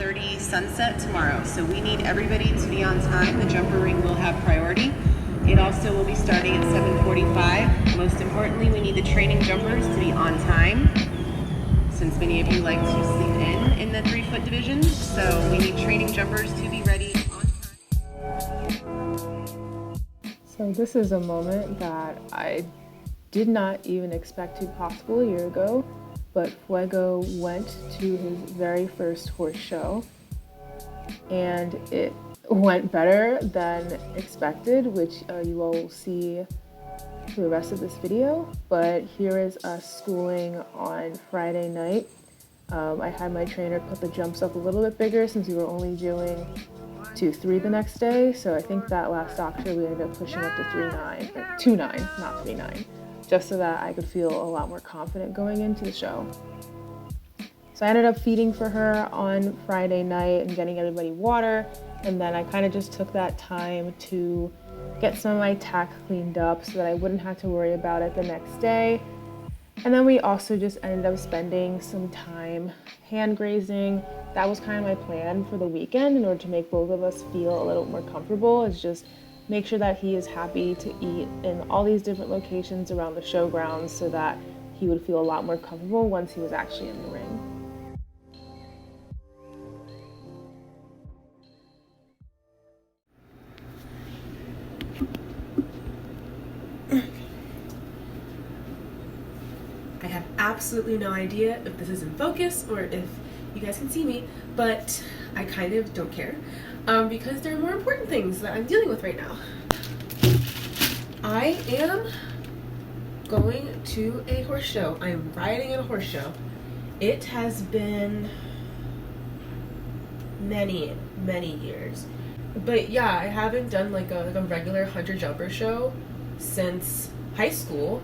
7:30 sunset tomorrow. So we need everybody to be on time. The jumper ring will have priority. It also will be starting at 7:45. Most importantly, we need the training jumpers to be on time, since many of you like to sleep in the 3-foot division. So we need training jumpers to be ready on time. So this is a moment that I did not even expect to be possible a year ago, but Fuego went to his very first horse show, and it went better than expected, which you all will see for the rest of this video. But here is us schooling on Friday night. I had my trainer put the jumps up a little bit bigger since we were only doing 2-3 the next day. So I think that last doctor we ended up pushing up to 3-9, or 2-9, not 3-9, just so that I could feel a lot more confident going into the show. So I ended up feeding for her on Friday night and getting everybody water. And then I kind of just took that time to get some of my tack cleaned up so that I wouldn't have to worry about it the next day. And then we also just ended up spending some time hand grazing. That was kind of my plan for the weekend in order to make both of us feel a little more comfortable, is just make sure that he is happy to eat in all these different locations around the showgrounds so that he would feel a lot more comfortable once he was actually in the ring. I have absolutely no idea if this is in focus or if you guys can see me, but I kind of don't care because there are more important things that I'm dealing with right now. I am going to a horse show. I am riding in a horse show. It has been many, many years. But yeah, I haven't done like a regular hunter-jumper show since high school.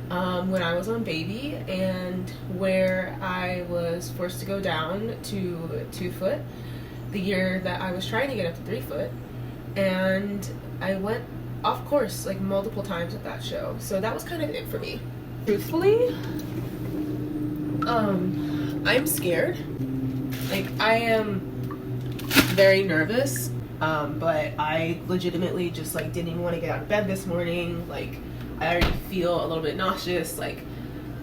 When I was on baby, and where I was forced to go down to 2-foot the year that I was trying to get up to 3-foot, and I went off course like multiple times at that show. So that was kind of it for me. Truthfully, I'm scared. Like, I am very nervous, but I legitimately just like didn't even want to get out of bed this morning. Like, I already feel a little bit nauseous, like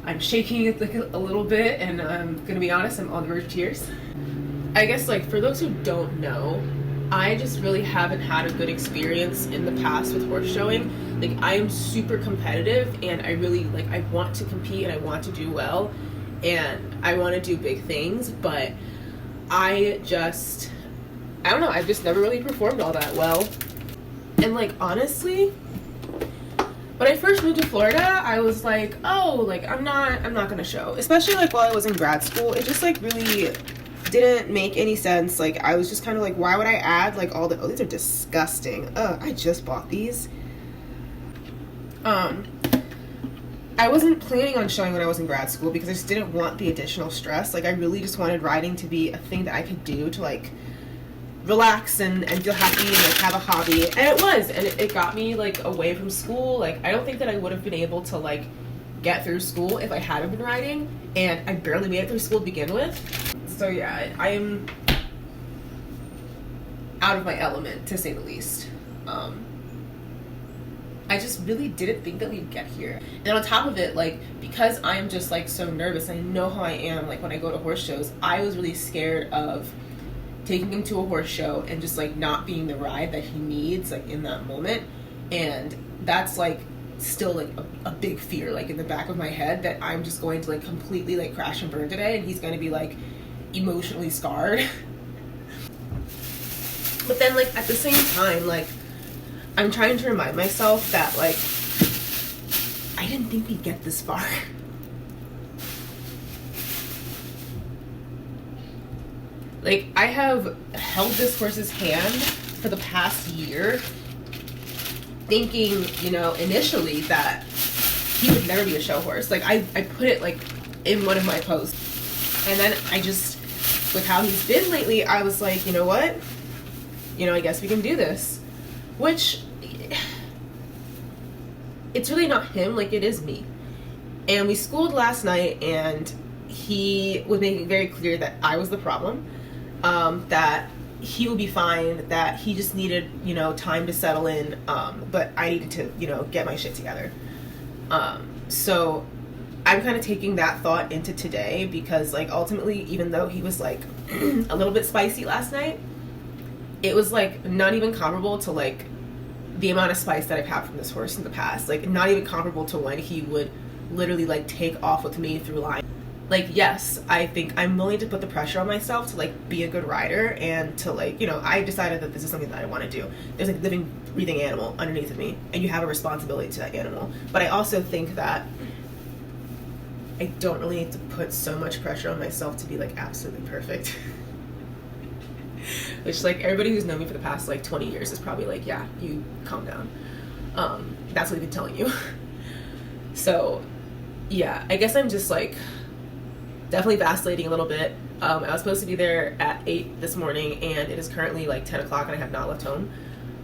I'm shaking it like a little bit, and I'm gonna be honest, I'm on the verge of tears. I guess, like, for those who don't know, I just really haven't had a good experience in the past with horse showing. Like, I am super competitive, and I really, like, I want to compete and I want to do well, and I want to do big things, but I don't know, I've just never really performed all that well. And like, honestly, when I first moved to Florida, I was like, oh, like, I'm not gonna show. Especially like while I was in grad school, it just like really didn't make any sense. Like, I was just kind of like, why would I add like all the, oh, these are disgusting. I just bought these. I wasn't planning on showing when I was in grad school because I just didn't want the additional stress. Like, I really just wanted riding to be a thing that I could do to like relax and feel happy and like have a hobby, and it was, and it got me like away from school. Like, I don't think that I would have been able to like get through school if I hadn't been riding, and I barely made it through school to begin with. So yeah, I am out of my element, to say the least. I just really didn't think that we'd get here. And on top of it, like, because I am just like so nervous, I know how I am like when I go to horse shows, I was really scared of taking him to a horse show and just like not being the ride that he needs like in that moment. And that's like still like a big fear like in the back of my head, that I'm just going to like completely like crash and burn today, and he's going to be like emotionally scarred. But then like at the same time, like, I'm trying to remind myself that like I didn't think we'd get this far. Like, I have held this horse's hand for the past year, thinking, you know, initially that he would never be a show horse. Like, I put it, like, in one of my posts. And then I just, with how he's been lately, I was like, you know what? You know, I guess we can do this. Which, it's really not him, like, it is me. And we schooled last night, and he was making it very clear that I was the problem. that he will be fine, that he just needed, you know, time to settle in, but I needed to, you know, get my shit together. So I'm kind of taking that thought into today, because like ultimately, even though he was like a little bit spicy last night, it was like not even comparable to like the amount of spice that I've had from this horse in the past. Like not even comparable to when he would literally like take off with me through line. Like, yes, I think I'm willing to put the pressure on myself to like be a good rider, and to like, you know, I decided that this is something that I want to do. There's like a living, breathing animal underneath of me, and you have a responsibility to that animal. But I also think that I don't really need to put so much pressure on myself to be like absolutely perfect. Which like everybody who's known me for the past like 20 years is probably like, yeah, you calm down. That's what they've been telling you. So yeah, I guess I'm just like definitely vacillating a little bit. I was supposed to be there at 8 this morning, and it is currently like 10 o'clock and I have not left home.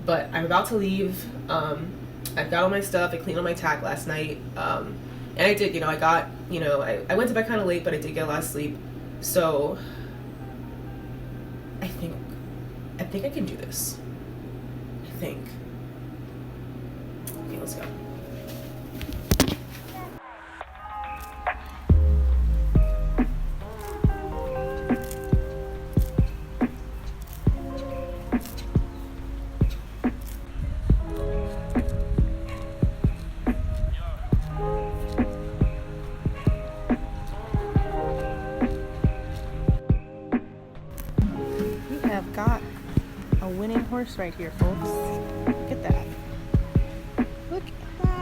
But I'm about to leave. I've got all my stuff. I cleaned all my tack last night. And I did, you know, I went to bed kind of late, but I did get a lot of sleep. So I think I can do this. I think. Okay, let's go. Have got a winning horse right here, folks. Look at that. Look at that.